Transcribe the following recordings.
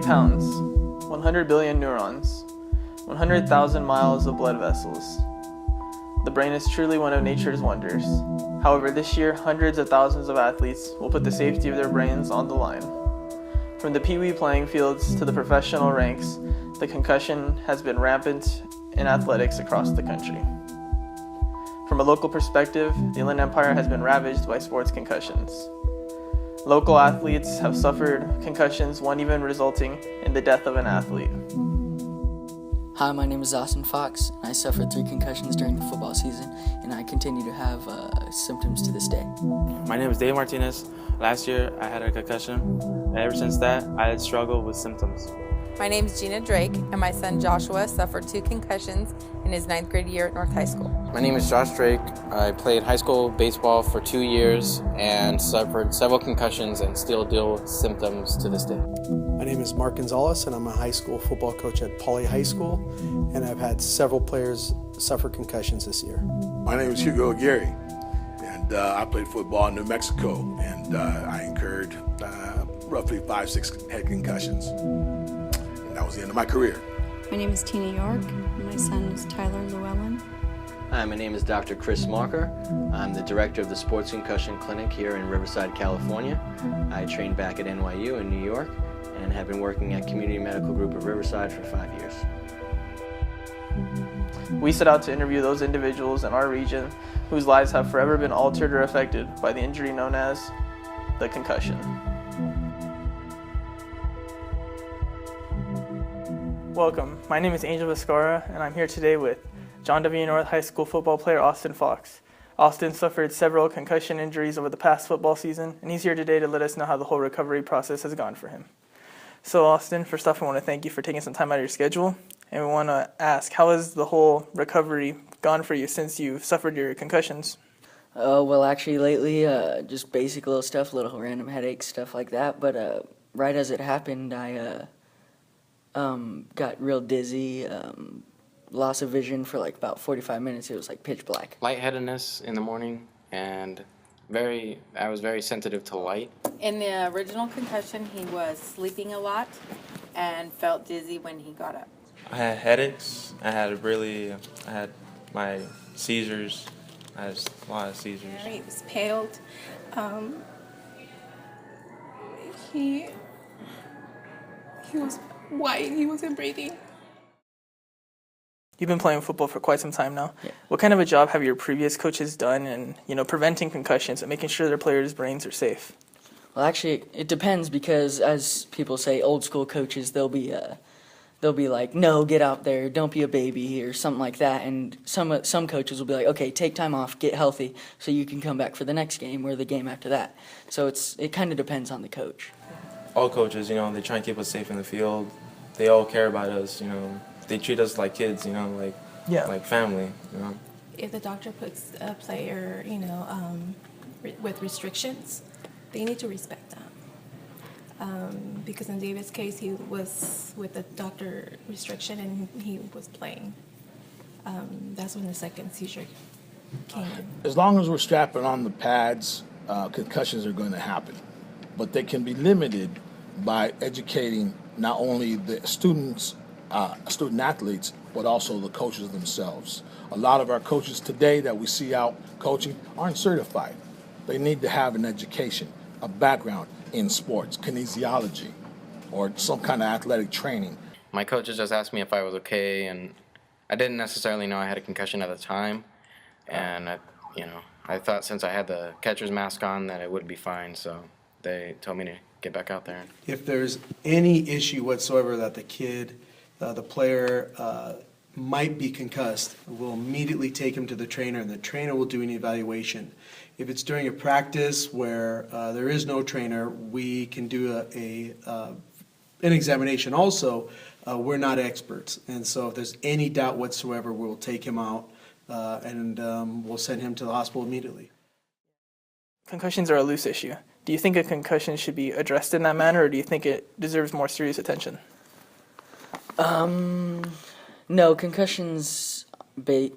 pounds, 100 billion neurons, 100,000 miles of blood vessels. The brain is truly one of nature's wonders. However, this year, hundreds of thousands of athletes will put the safety of their brains on the line. From the pee-wee playing fields to the professional ranks, the concussion has been rampant in athletics across the country. From a local perspective, the Inland Empire has been ravaged by sports concussions. Local athletes have suffered concussions, one even resulting in the death of an athlete. Hi, my name is Austin Fox. I suffered 3 concussions during the football season, and I continue to have symptoms to this day. My name is Dave Martinez. Last year, I had a concussion, and ever since that, I had struggled with symptoms. My name is Gina Drake, and my son Joshua suffered 2 concussions in his 9th grade year at North High School. My name is Josh Drake. I played high school baseball for 2 years and suffered several concussions and still deal with symptoms to this day. My name is Mark Gonzalez, and I'm a high school football coach at Poly High School, and I've had several players suffer concussions this year. My name is Hugo Aguirre, and I played football in New Mexico, and I incurred roughly 5-6 head concussions. And that was the end of my career. My name is Tina York. My son is Tyler Llewellyn. Hi, my name is Dr. Chris Marker. I'm the director of the Sports Concussion Clinic here in Riverside, California. I trained back at NYU in New York and have been working at Community Medical Group of Riverside for 5 years. We set out to interview those individuals in our region whose lives have forever been altered or affected by the injury known as the concussion. Welcome, my name is Angel Viscarra, and I'm here today with John W. North High School football player Austin Fox. Austin suffered several concussion injuries over the past football season, and he's here today to let us know how the whole recovery process has gone for him. So Austin, first off, I want to thank you for taking some time out of your schedule, and we want to ask, how has the whole recovery gone for you since you suffered your concussions? Well, actually, lately, just basic little stuff, little random headaches, stuff like that. But right as it happened, I got real dizzy, loss of vision for like about 45 minutes. It was like pitch black. Lightheadedness in the morning, and I was very sensitive to light. In the original concussion, he was sleeping a lot and felt dizzy when he got up. I had headaches. I had my seizures. I had a lot of seizures. He was pale. He was white. He wasn't breathing. You've been playing football for quite some time now. Yeah. What kind of a job have your previous coaches done in, preventing concussions and making sure their players' brains are safe? Well, actually, it depends because, as people say, old school coaches, they'll be like, no, get out there, don't be a baby, or something like that. And some coaches will be like, okay, take time off, get healthy, so you can come back for the next game or the game after that. So it kind of depends on the coach. All coaches, they try and keep us safe in the field. They all care about us, They treat us like kids, like family, If the doctor puts a player, with restrictions, they need to respect that. Because in David's case, he was with a doctor restriction and he was playing. That's when the second seizure came in. As long as we're strapping on the pads, concussions are going to happen. But they can be limited by educating not only the student athletes, but also the coaches themselves. A lot of our coaches today that we see out coaching aren't certified. They need to have an education, a background in sports, kinesiology, or some kind of athletic training. My coaches just asked me if I was okay, and I didn't necessarily know I had a concussion at the time. And I thought since I had the catcher's mask on that it would be fine, so they told me to get back out there. If there's any issue whatsoever that the player might be concussed, we'll immediately take him to the trainer, and the trainer will do an evaluation. If it's during a practice where there is no trainer, we can do an examination also. We're not experts, and so if there's any doubt whatsoever, we'll take him out and we'll send him to the hospital immediately. Concussions are a loose issue. Do you think a concussion should be addressed in that manner, or do you think it deserves more serious attention? No, concussions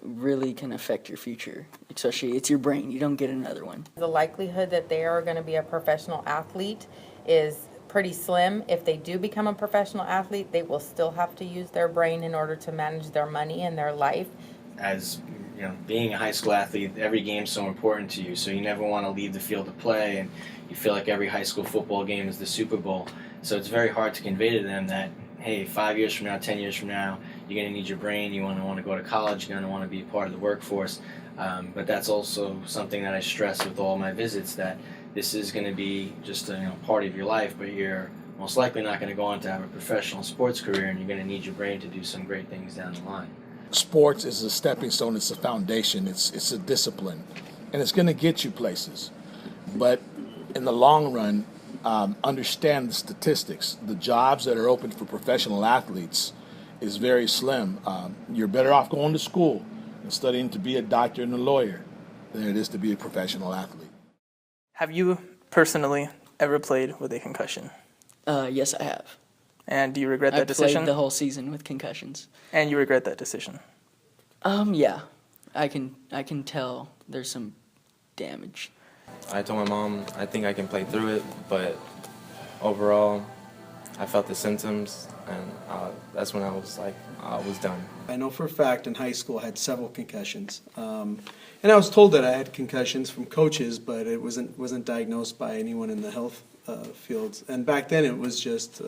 really can affect your future, especially it's your brain. You don't get another one. The likelihood that they are going to be a professional athlete is pretty slim. If they do become a professional athlete, they will still have to use their brain in order to manage their money and their life. As you know, being a high school athlete, every game's so important to you, so you never want to leave the field of play, and you feel like every high school football game is the Super Bowl. So it's very hard to convey to them that, hey, 5 years from now, 10 years from now, you're going to need your brain, you want to go to college, you're going to want to be a part of the workforce. But that's also something that I stress with all my visits, that this is going to be just a part of your life, but you're most likely not going to go on to have a professional sports career, and you're going to need your brain to do some great things down the line. Sports is a stepping stone, it's a foundation, it's a discipline, and it's going to get you places. But in the long run, understand the statistics. The jobs that are open for professional athletes is very slim. You're better off going to school and studying to be a doctor and a lawyer than it is to be a professional athlete. Have you personally ever played with a concussion? Yes, I have. And do you regret that decision? I played the whole season with concussions. And you regret that decision? Yeah. I can tell there's some damage. I told my mom I think I can play through it, but overall, I felt the symptoms, and that's when I was like, I was done. I know for a fact in high school I had several concussions. And I was told that I had concussions from coaches, but it wasn't diagnosed by anyone in the health fields. And back then it was just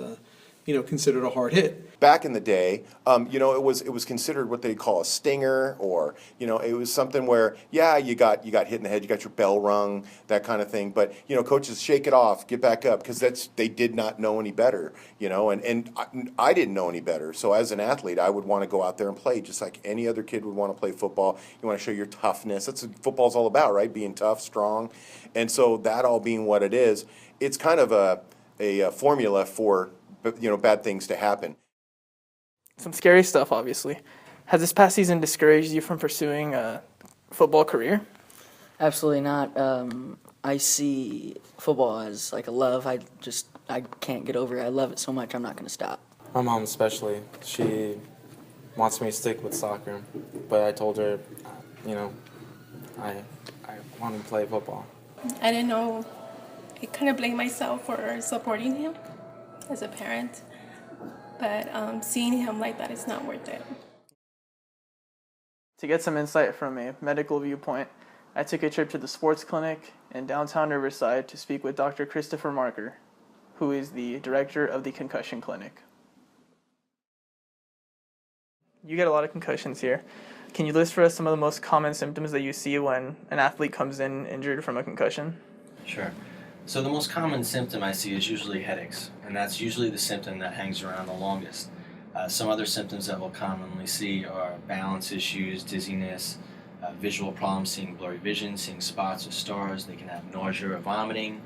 considered a hard hit. Back in the day, it was considered what they call a stinger, or it was something where you got hit in the head, you got your bell rung, that kind of thing. But coaches, shake it off, get back up, because they did not know any better, and I didn't know any better. So as an athlete, I would want to go out there and play just like any other kid would want to play football. You want to show your toughness. That's what football's all about, right? Being tough, strong, and so that all being what it is, it's kind of a formula for bad things to happen. Some scary stuff, obviously. Has this past season discouraged you from pursuing a football career? Absolutely not. I see football as like a love. I can't get over it. I love it so much, I'm not going to stop. My mom especially, she wants me to stick with soccer, but I told her, I want to play football. I didn't know. I kind of blame myself for supporting him as a parent, but seeing him like that is not worth it. To get some insight from a medical viewpoint, I took a trip to the sports clinic in downtown Riverside to speak with Dr. Christopher Marker, who is the director of the concussion clinic. You get a lot of concussions here. Can you list for us some of the most common symptoms that you see when an athlete comes in injured from a concussion? Sure. So the most common symptom I see is usually headaches, and that's usually the symptom that hangs around the longest. Some other symptoms that we'll commonly see are balance issues, dizziness, visual problems, seeing blurry vision, seeing spots or stars. They can have nausea or vomiting.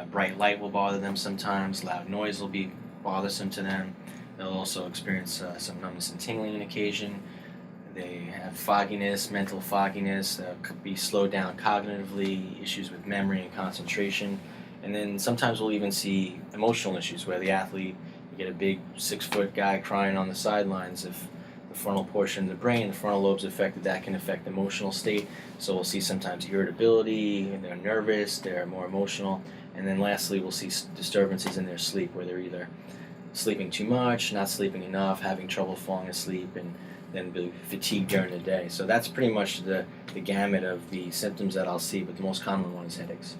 Bright light will bother them sometimes. Loud noise will be bothersome to them. They'll also experience some numbness and tingling on occasion. They have fogginess, mental fogginess. Could be slowed down cognitively, issues with memory and concentration. And then sometimes we'll even see emotional issues where the athlete, you get a big 6-foot guy crying on the sidelines. If the frontal portion of the brain, the frontal lobe's affected, that can affect emotional state. So we'll see sometimes irritability, they're nervous, they're more emotional. And then lastly, we'll see disturbances in their sleep where they're either sleeping too much, not sleeping enough, having trouble falling asleep, and then be fatigued during the day. So that's pretty much the gamut of the symptoms that I'll see, but the most common one is headaches.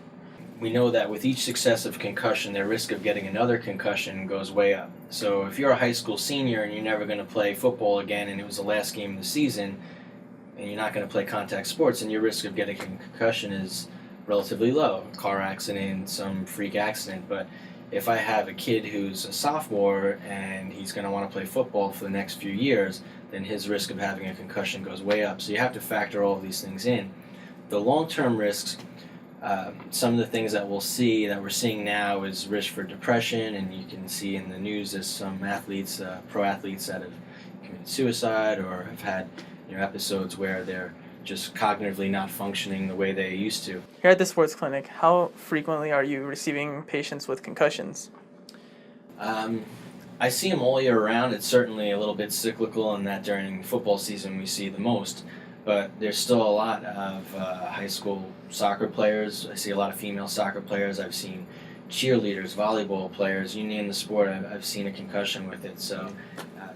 We know that with each successive concussion, their risk of getting another concussion goes way up. So if you're a high school senior and you're never going to play football again, and it was the last game of the season, and you're not going to play contact sports, and your risk of getting a concussion is relatively low, a car accident, some freak accident. But if I have a kid who's a sophomore and he's going to want to play football for the next few years, then his risk of having a concussion goes way up. So you have to factor all of these things in. The long-term risks, some of the things that we're seeing now is risk for depression, and you can see in the news there's some athletes, pro athletes that have committed suicide or have had episodes where they're just cognitively not functioning the way they used to. Here at the sports clinic, how frequently are you receiving patients with concussions? I see them all year round. It's certainly a little bit cyclical in that during football season we see the most, but there's still a lot of high school soccer players. I see a lot of female soccer players. I've seen cheerleaders, volleyball players, you name the sport, I've seen a concussion with it. So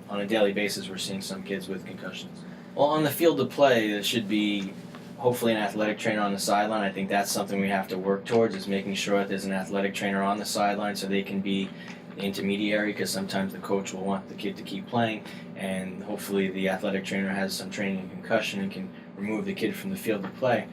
on a daily basis, we're seeing some kids with concussions. Well, on the field of play, there should be hopefully an athletic trainer on the sideline. I think that's something we have to work towards, is making sure that there's an athletic trainer on the sideline so they can be the intermediary, because sometimes the coach will want the kid to keep playing, and hopefully the athletic trainer has some training in concussion and can remove the kid from the field of play.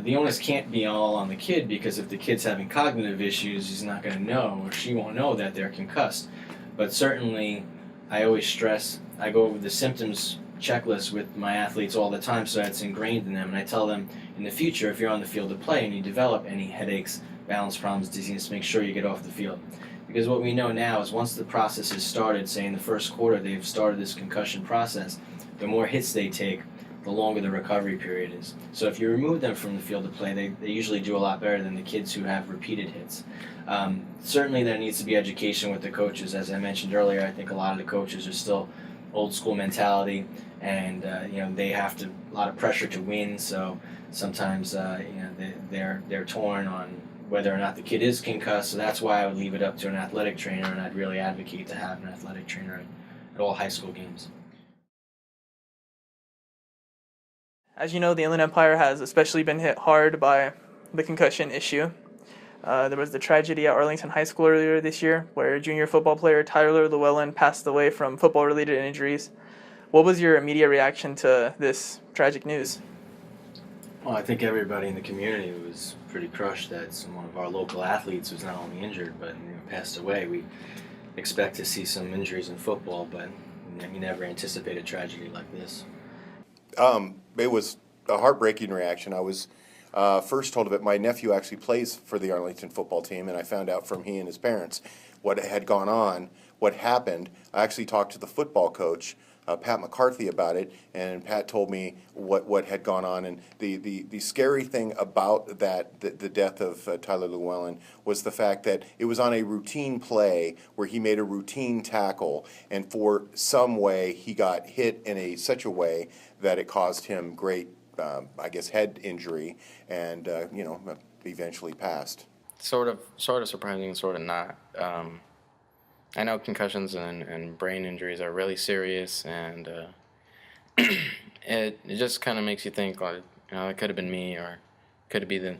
The onus can't be all on the kid, because if the kid's having cognitive issues, he's not going to know, or she won't know that they're concussed. But certainly, I always stress, I go over the symptoms checklist with my athletes all the time, so that's ingrained in them. And I tell them, in the future, if you're on the field of play and you develop any headaches, balance problems, dizziness, make sure you get off the field. Because what we know now is once the process is started, say in the first quarter they've started this concussion process, the more hits they take, the longer the recovery period is. So if you remove them from the field of play, they usually do a lot better than the kids who have repeated hits. Certainly there needs to be education with the coaches. As I mentioned earlier, I think a lot of the coaches are still old school mentality, and they have a lot of pressure to win. So sometimes they're torn on whether or not the kid is concussed. So that's why I would leave it up to an athletic trainer, and I'd really advocate to have an athletic trainer at all high school games. As you know, the Inland Empire has especially been hit hard by the concussion issue. There was the tragedy at Arlington High School earlier this year where junior football player Tyler Llewellyn passed away from football-related injuries. What was your immediate reaction to this tragic news? Well, I think everybody in the community was pretty crushed that one of our local athletes was not only injured but passed away. We expect to see some injuries in football, but you never anticipate a tragedy like this. It was a heartbreaking reaction. I was first told of it. My nephew actually plays for the Arlington football team, and I found out from he and his parents what had gone on, what happened. I actually talked to the football coach, Pat McCarthy, about it, and Pat told me what had gone on. And the scary thing about the death of Tyler Llewellyn was the fact that it was on a routine play where he made a routine tackle, and for some way he got hit in such a way that it caused him great, head injury, and eventually passed. Sort of Surprising, sort of not. I know concussions and brain injuries are really serious, and it just kind of makes you think, like, it could have been me, or could it be the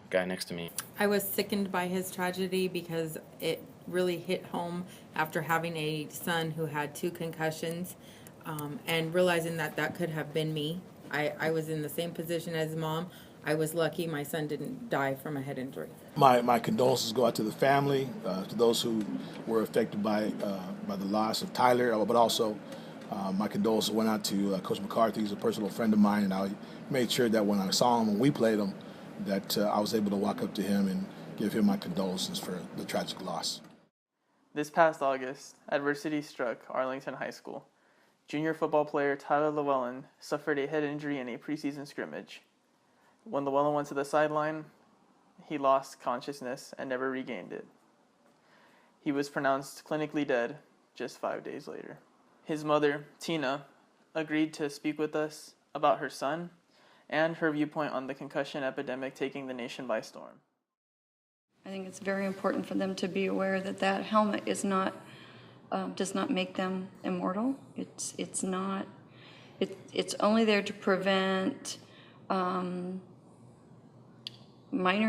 guy next to me. I was sickened by his tragedy because it really hit home after having a son who had 2 concussions, and realizing that could have been me. I was in the same position as mom. I was lucky my son didn't die from a head injury. My condolences go out to the family, to those who were affected by the loss of Tyler, but also my condolences went out to Coach McCarthy. He's a personal friend of mine, and I made sure that when I saw him, when we played him, that I was able to walk up to him and give him my condolences for the tragic loss. This past August, adversity struck Arlington High School. Junior football player Tyler Llewellyn suffered a head injury in a preseason scrimmage. When Llewellyn went to the sideline, he lost consciousness and never regained it. He was pronounced clinically dead just 5 days later. His mother, Tina, agreed to speak with us about her son and her viewpoint on the concussion epidemic taking the nation by storm. I think it's very important for them to be aware that that helmet is not does not make them immortal. It's not. It's only there to prevent minor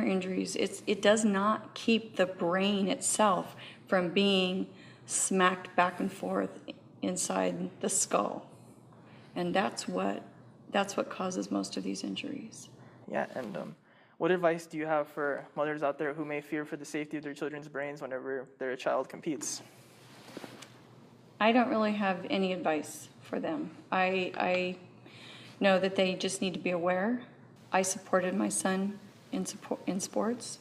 injuries. It does not keep the brain itself from being smacked back and forth inside the skull, and that's what causes most of these injuries. Yeah, and what advice do you have for mothers out there who may fear for the safety of their children's brains whenever their child competes? I don't really have any advice for them. I know that they just need to be aware. I supported my son in sports.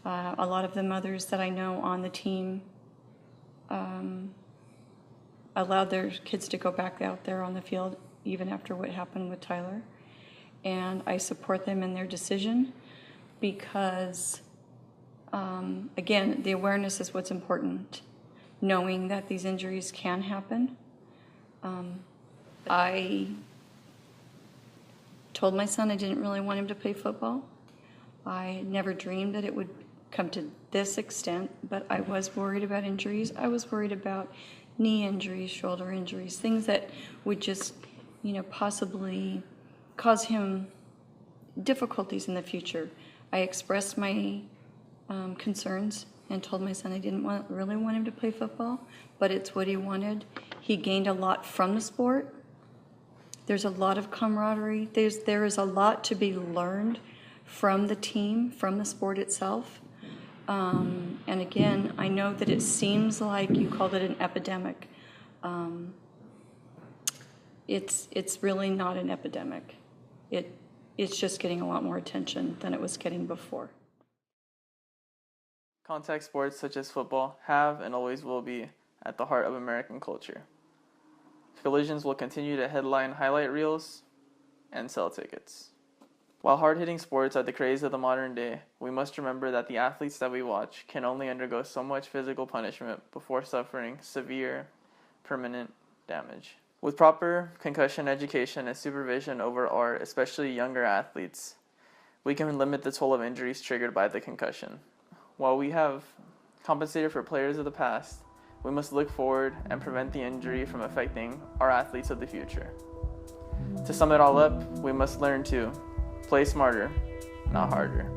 A lot of the mothers that I know on the team allowed their kids to go back out there on the field even after what happened with Tyler. And I support them in their decision because, again, the awareness is what's important. Knowing that these injuries can happen. I told my son I didn't really want him to play football. I never dreamed that it would come to this extent, but I was worried about injuries. I was worried about knee injuries, shoulder injuries, things that would just, possibly cause him difficulties in the future. I expressed my concerns and told my son I didn't really want him to play football, but it's what he wanted. He gained a lot from the sport. There's a lot of camaraderie. There is a lot to be learned from the team, from the sport itself. And again, I know that it seems like you called it an epidemic. It's really not an epidemic. It's just getting a lot more attention than it was getting before. Contact sports such as football have and always will be at the heart of American culture. Collisions will continue to headline highlight reels and sell tickets. While hard-hitting sports are the craze of the modern day, we must remember that the athletes that we watch can only undergo so much physical punishment before suffering severe, permanent damage. With proper concussion education and supervision over our, especially younger athletes, we can limit the toll of injuries triggered by the concussion. While we have compensated for players of the past, we must look forward and prevent the injury from affecting our athletes of the future. To sum it all up, we must learn to play smarter, not harder.